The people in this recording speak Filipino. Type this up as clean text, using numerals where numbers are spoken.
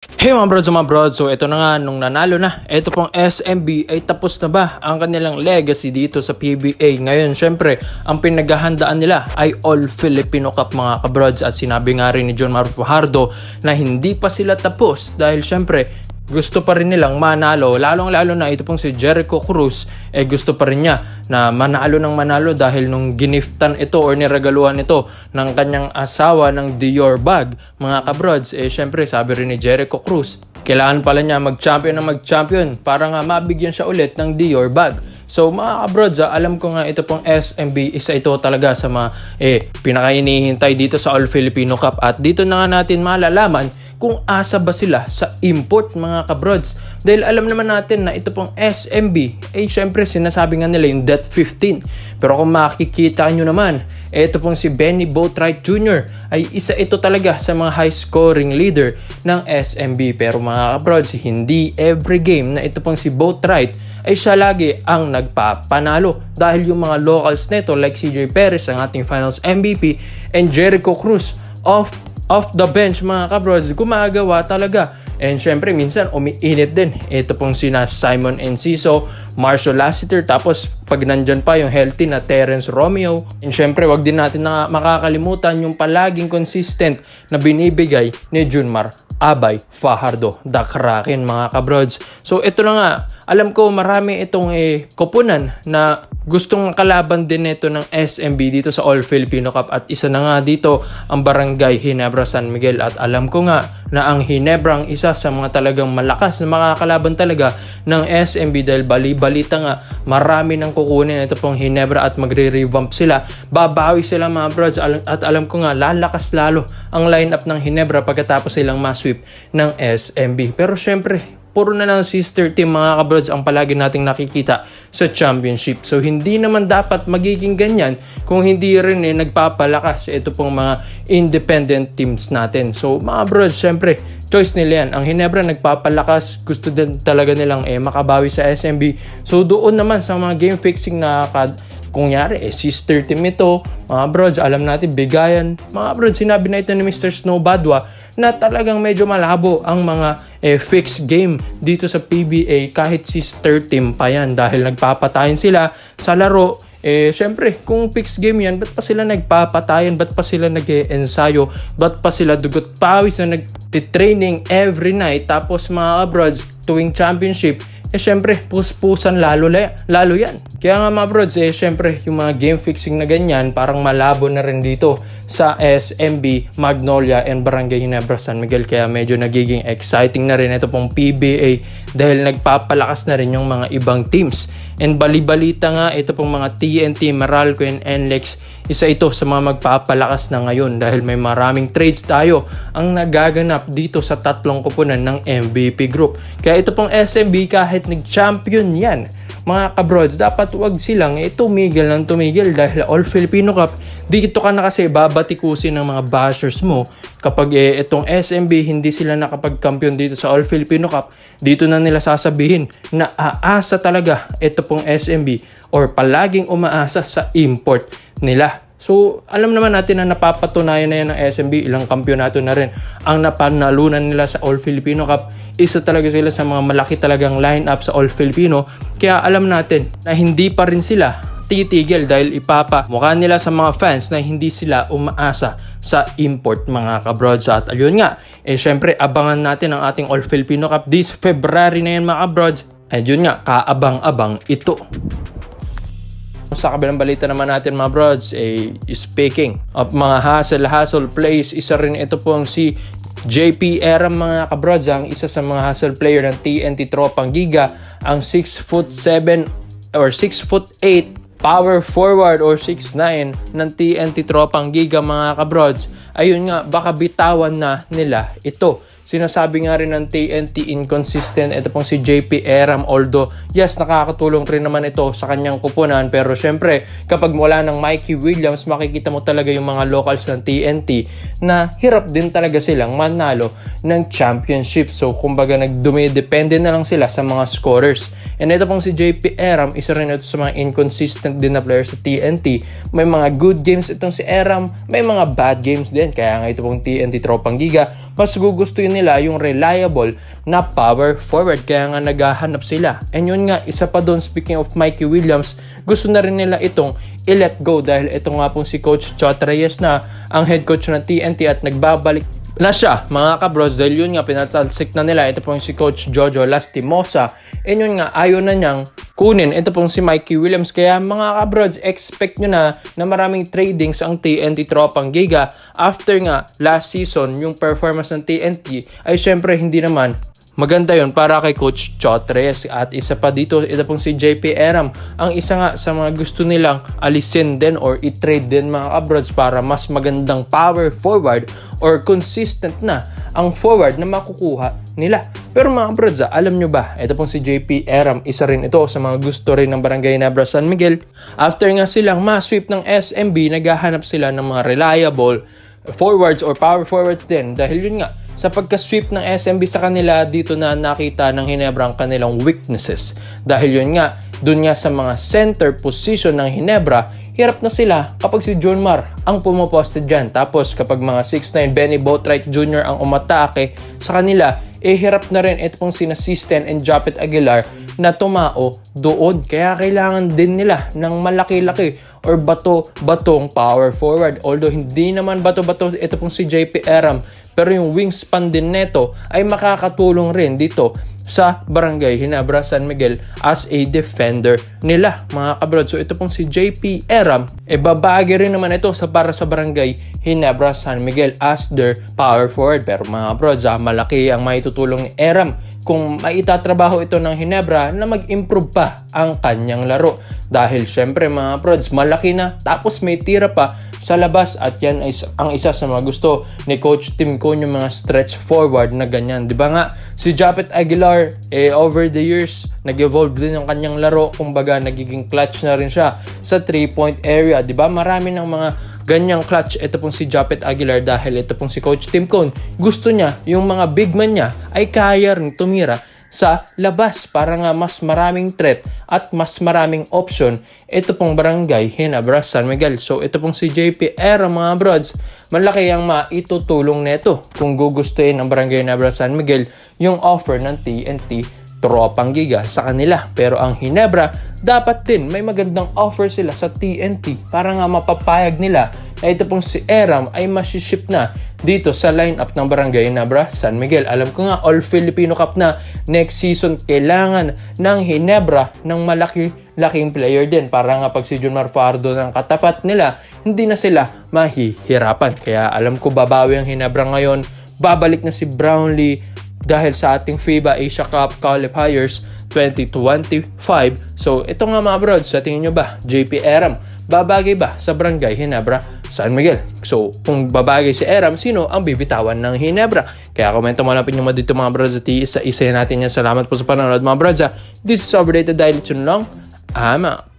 Hey mga brods, so ito na nga, nung nanalo na, ito pong SMB ay tapos na ba ang kanilang legacy dito sa PBA. Ngayon syempre, ang pinaghahandaan nila ay All Filipino Cup mga kabrods, at sinabi nga rin ni Jonmar Fajardo na hindi pa sila tapos dahil syempre gusto pa rin nilang manalo, lalong-lalo na ito pong si Jericho Cruz, gusto pa rin niya na manalo ng manalo dahil nung giniftan ito or niregaluhan ito ng kanyang asawa ng Dior bag, mga kabrods, syempre sabi rin ni Jericho Cruz, kailangan pala niya mag-champion para nga mabigyan siya ulit ng Dior bag. So mga kabrods, alam ko nga ito pong SMB, isa ito talaga sa mga pinaka-inihintay dito sa All Filipino Cup, at dito na nga natin malalaman kung asa ba sila sa import mga kabrods. Dahil alam naman natin na ito pong SMB syempre sinasabi nga nila yung Death 15. Pero kung makikita nyo naman, ito pong si Benny Boatwright Jr. ay isa ito talaga sa mga high scoring leader ng SMB. Pero mga kabrods, hindi every game na ito pong si Boatwright ay siya lagi ang nagpapanalo. Dahil yung mga locals nito like CJ Perez, ang ating finals MVP, and Jericho Cruz off the bench mga kabrods, gumagawa talaga. And syempre minsan umiinit din. Ito pong sina Simon Enciso, Marshall Lassiter, tapos pag nandyan pa yung healthy na Terence Romeo. And syempre wag din natin na makakalimutan yung palaging consistent na binibigay ni Jonmar Abay Fajardo, the Kraken mga kabrods. So ito na nga, alam ko marami itong koponan na gustong kalaban din nito ng SMB dito sa All Filipino Cup, at isa na nga dito ang Barangay Ginebra San Miguel. At alam ko nga na ang Ginebra ang isa sa mga talagang malakas na makakalaban talaga ng SMB dahil bali-balita nga marami nang kukunin ito pong Ginebra at magre-revamp sila. Babawi sila mga brods, at alam ko nga lalakas lalo ang lineup ng Ginebra pagkatapos silang masweep ng SMB. Pero syempre puro na ng sister team mga kabrods ang palagi nating nakikita sa championship. So hindi naman dapat magiging ganyan kung hindi rin nagpapalakas ito pong mga independent teams natin. So mga brods, syempre choice nila yan. Ang Ginebra nagpapalakas, gusto din talaga nilang makabawi sa SMB. So doon naman sa mga game fixing na kunyari, sister team ito, mga brods, alam natin, bigayan. Mga brods, sinabi na ito ni Mr. Snow Badwa na talagang medyo malabo ang mga fixed game dito sa PBA kahit sister team pa yan dahil nagpapatayin sila sa laro. Syempre, kung fixed game yan, ba't pa sila nagpapatayan? Ba't pa sila nag-ensayo? Ba't pa sila dugot pawis na nag-training every night? Tapos mga brods, tuwing championship, syempre, puspusan lalo yan. Kaya nga mga brods, syempre, yung mga game fixing na ganyan, parang malabo na rin dito sa SMB, Magnolia, and Barangay Ginebra San Miguel. Kaya medyo nagiging exciting na rin ito pong PBA dahil nagpapalakas na rin yung mga ibang teams. And bali-balita nga, ito pong mga TNT, Meralco, and NLEX, isa ito sa mga magpapalakas na ngayon dahil may maraming trades tayo ang nagaganap dito sa tatlong kupunan ng MVP group. Kaya ito pong SMB, kahit nag-champion yan, mga kabrods, dapat wag silang tumigil dahil All Filipino Cup, dito ka na kasi babatikusin ng mga bashers mo kapag itong SMB hindi sila nakapag-kampiyon dito sa All Filipino Cup. Dito na nila sasabihin na aasa talaga ito pong SMB or palaging umaasa sa import nila. So, alam naman natin na napapatunayan na yan ng SMB, ilang kampyonato na rin ang napanalunan nila sa All Filipino Cup. Isa talaga sila sa mga malaki talagang lineup sa All Filipino. Kaya alam natin na hindi pa rin sila titigil dahil ipapamukha nila sa mga fans na hindi sila umaasa sa import mga kabrods. At ayun nga, syempre abangan natin ang ating All Filipino Cup this February na yan mga kabrods. Ayun nga, kaabang-abang ito. Sa kabilang balita naman natin mga brods, speaking of mga hustle plays, isa rin ito pong si JP Eram mga kabrods, ang isa sa mga hustle player ng TNT Tropang Giga, ang 6'7" or 6'8" power forward or 6'9" ng TNT Tropang Giga mga kabrods. Ayun nga, baka bitawan na nila ito. Sinasabi nga rin ng TNT inconsistent ito pong si JP Eram, although yes, nakakatulong rin naman ito sa kanyang kupunan, pero syempre kapag wala ng Mikey Williams, makikita mo talaga yung mga locals ng TNT na hirap din talaga silang manalo ng championship. So kumbaga depende na lang sila sa mga scorers. And ito pong si JP Eram, isa rin ito sa mga inconsistent din na player sa TNT. May mga good games itong si Eram, may mga bad games din. Kaya nga ito pong TNT Tropang Giga, mas gugustuhin nila yung reliable na power forward, kaya nga naghahanap sila. And yun nga, isa pa doon, speaking of Mikey Williams, gusto na rin nila itong i-let go dahil ito nga pong si Coach Chot Reyes na ang head coach ng TNT at nagbabalik na siya mga kabrods, dahil yun nga pinatalsik na nila ito pong si Coach Jojo Lastimosa, and yun nga ayaw na niyang kunin ito pong si Mikey Williams. Kaya mga kabrods, expect nyo na maraming tradings ang TNT Tropang Giga after nga last season yung performance ng TNT ay syempre hindi naman maganda yon para kay Coach Chot Reyes. At isa pa dito, ito pong si JP Eram, ang isa nga sa mga gusto nilang alisin din or i-trade din mga kabrods para mas magandang power forward or consistent na ang forward na makukuha nila. Pero mga kabrods, alam nyo ba, ito pong si JP Eram, isa rin ito sa mga gusto rin ng Barangay Ginebra San Miguel. After nga silang ma-sweep ng SMB, naghahanap sila ng mga reliable forwards or power forwards din, dahil yun nga sa pagka-sweep ng SMB sa kanila, dito na nakita ng Ginebra ang kanilang weaknesses. Dahil yun nga, dun nga sa mga center position ng Ginebra, hirap na sila kapag si John Mar ang pumoposte dyan. Tapos kapag mga 6'9" Benny Boatwright Jr. ang umatake sa kanila, hirap na rin ito pong sina Sisten and Japet Aguilar na tumao doon. Kaya kailangan din nila ng malaki-laki or bato-batong power forward. Although hindi naman bato-bato ito pong si JP Eram, pero yung wingspan din neto ay makakatulong rin dito sa Barangay Ginebra San Miguel as a defender nila mga kabrod. So ito pong si JP Eram, babagi rin naman ito para sa Barangay Ginebra San Miguel as their power forward. Pero mga kabrod, malaki ang maitutulong ni Eram kung maitatrabaho ito ng Ginebra na mag-improve pa ang kanyang laro. Dahil syempre mga kabrod, malaki na tapos may tira pa sa labas, at yan ay ang isa sa mga gusto ni Coach Tim Cone, yung mga stretch forward na ganyan. Di ba nga si Japet Aguilar over the years nag-evolve din ang kanyang laro, kumbaga nagiging clutch na rin siya sa 3-point area. Di ba marami ng mga ganyang clutch ito pong si Japet Aguilar, dahil ito pong si Coach Tim Cone gusto niya yung mga big man niya ay kaya rin tumira sa labas para nga mas maraming threat at mas maraming option ito pong Barangay Ginebra San Miguel. So ito pong si JP Eram mga brods, malaki ang maitutulong neto kung gugustuhin ng Barangay Ginebra San Miguel yung offer ng TNT Tropang Giga sa kanila. Pero ang Ginebra, dapat din may magandang offer sila sa TNT para nga mapapayag nila na ito pong si Eram ay masiship na dito sa lineup ng Barangay Ginebra San Miguel. Alam ko nga, All Filipino Cup na next season, kailangan ng Ginebra ng malaki-laking player din para nga pag si Junmar Fardo ng katapat nila, hindi na sila mahihirapan. Kaya alam ko babawi ang Ginebra ngayon, babalik na si Brownlee dahil sa ating FIBA Asia Cup Qualifiers 2025. So ito nga mga brods, sa tingin nyo ba JP Eram babagay ba sa Barangay Ginebra San Miguel? So kung babagay si Eram, sino ang bibitawan ng Ginebra? Kaya komento mo lang mo dito mga brods at isa natin yan. Salamat po sa panonood mga brods. This is Overrated Dial. Tune long. I'm out.